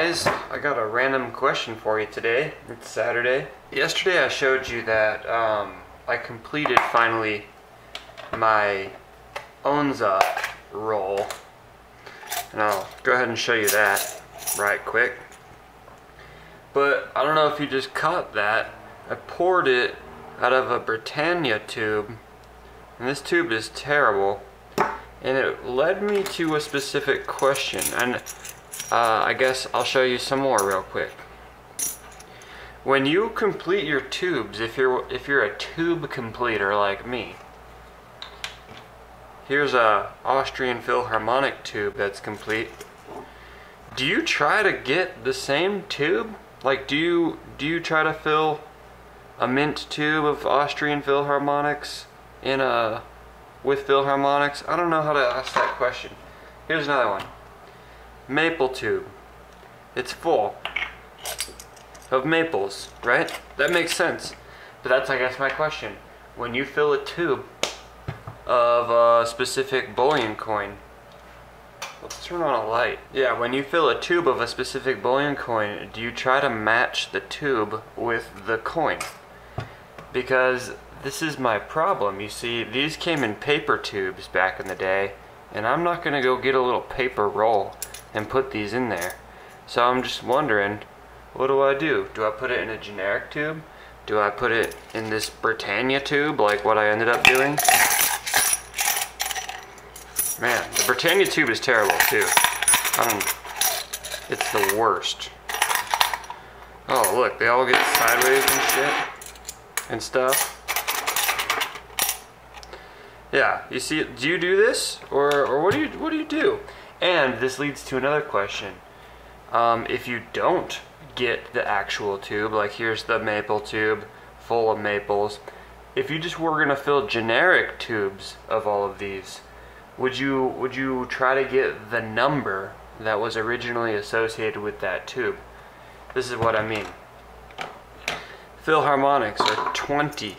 guys, I got a random question for you today. It's Saturday. Yesterday I showed you that I completed finally my Onza roll. And I'll go ahead and show you that right quick. But I don't know if you just caught that. I poured it out of a Britannia tube. And this tube is terrible. And it led me to a specific question. And I guess I'll show you some more real quick. When you complete your tubes, if you're a tube completer like me, here's a Austrian Philharmonic tube that's complete. Do you try to get the same tube? Like, do you try to fill a mint tube of Austrian Philharmonics with Philharmonics? I don't know how to ask that question. Here's another one. Maple tube. It's full of maples, right? That makes sense. But that's, I guess, my question. When you fill a tube of a specific bullion coin, let's turn on a light. Yeah, when you fill a tube of a specific bullion coin, do you try to match the tube with the coin? Because this is my problem. You see, these came in paper tubes back in the day, and I'm not gonna go get a little paper roll and put these in there. So I'm just wondering, what do I do? Do I put it in a generic tube? Do I put it in this Britannia tube like what I ended up doing? Man, the Britannia tube is terrible too. It's the worst. Oh look, they all get sideways and shit and stuff. Yeah, you see, do you do this or what do you do? And this leads to another question. If you don't get the actual tube, like here's the maple tube full of maples, if you just were gonna fill generic tubes of all of these, would you try to get the number that was originally associated with that tube? This is what I mean. Philharmonics are 20,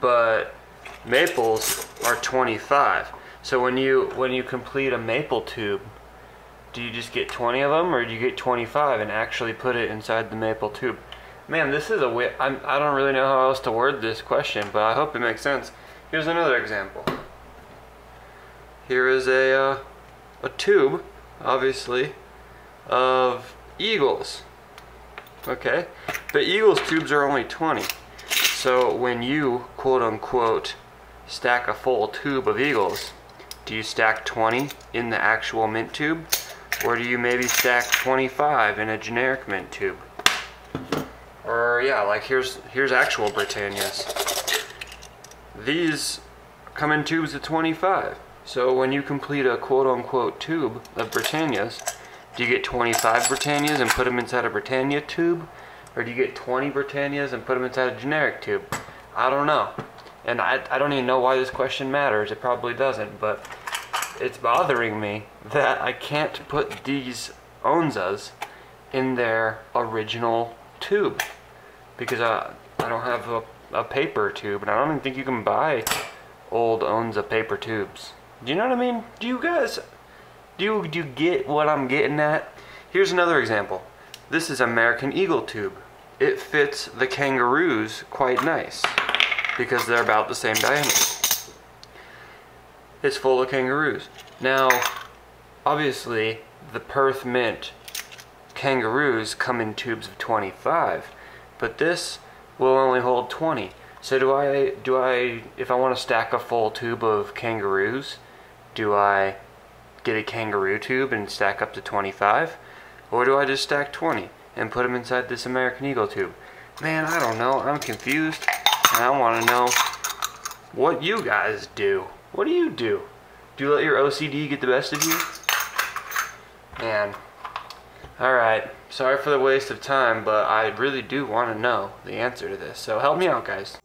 but maples are 25. So when you complete a maple tube, do you just get 20 of them, or do you get 25 and actually put it inside the maple tube? Man, this is I don't really know how else to word this question, but I hope it makes sense. Here's another example. Here is a tube, obviously, of Eagles. Okay, but Eagles tubes are only 20. So when you, quote unquote, stack a full tube of Eagles, do you stack 20 in the actual mint tube? Or do you maybe stack 25 in a generic mint tube? Or yeah, like here's actual Britannias. These come in tubes of 25. So when you complete a quote-unquote tube of Britannias, do you get 25 Britannias and put them inside a Britannia tube? Or do you get 20 Britannias and put them inside a generic tube? I don't know. And I don't even know why this question matters. It probably doesn't, but it's bothering me that I can't put these Onzas in their original tube. Because I don't have a paper tube, and I don't even think you can buy old Onza paper tubes. Do you know what I mean? Do you guys, do you get what I'm getting at? Here's another example. This is American Eagle tube. It fits the kangaroos quite nice because they're about the same diameter. It's full of kangaroos. Now, obviously, the Perth Mint kangaroos come in tubes of 25, but this will only hold 20. So do I, if I want to stack a full tube of kangaroos, do I get a kangaroo tube and stack up to 25? Or do I just stack 20 and put them inside this American Eagle tube? Man, I don't know. I'm confused. And I want to know what you guys do. What do you do? Do you let your OCD get the best of you? Man. Alright. Sorry for the waste of time, but I really do want to know the answer to this. So help me out, guys.